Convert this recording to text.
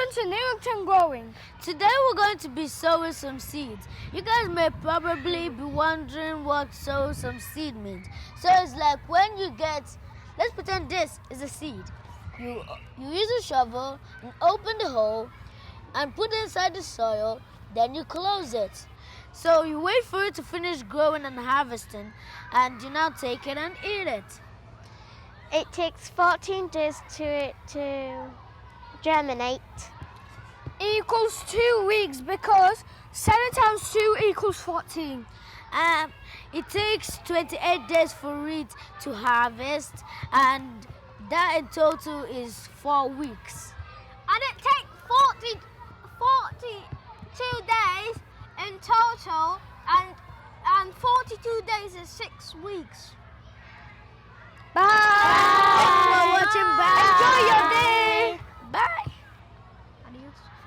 Welcome to Newington Growing. Today we're going to be sowing some seeds. You guys may probably be wondering what sow some seed means. So it's like when you let's pretend this is a seed. You use a shovel and open the hole and put it inside the soil, then you close it. So you wait for it to finish growing and harvesting, and you now take it and eat it. It takes 14 days to germinate. Equals 2 weeks because 7 times 2 equals 14. It takes 28 days for it to harvest, and that in total is 4 weeks. And it takes 42 days in total, and 42 days is 6 weeks. Bye. Thanks for watching. Bye. Enjoy your day. Bye.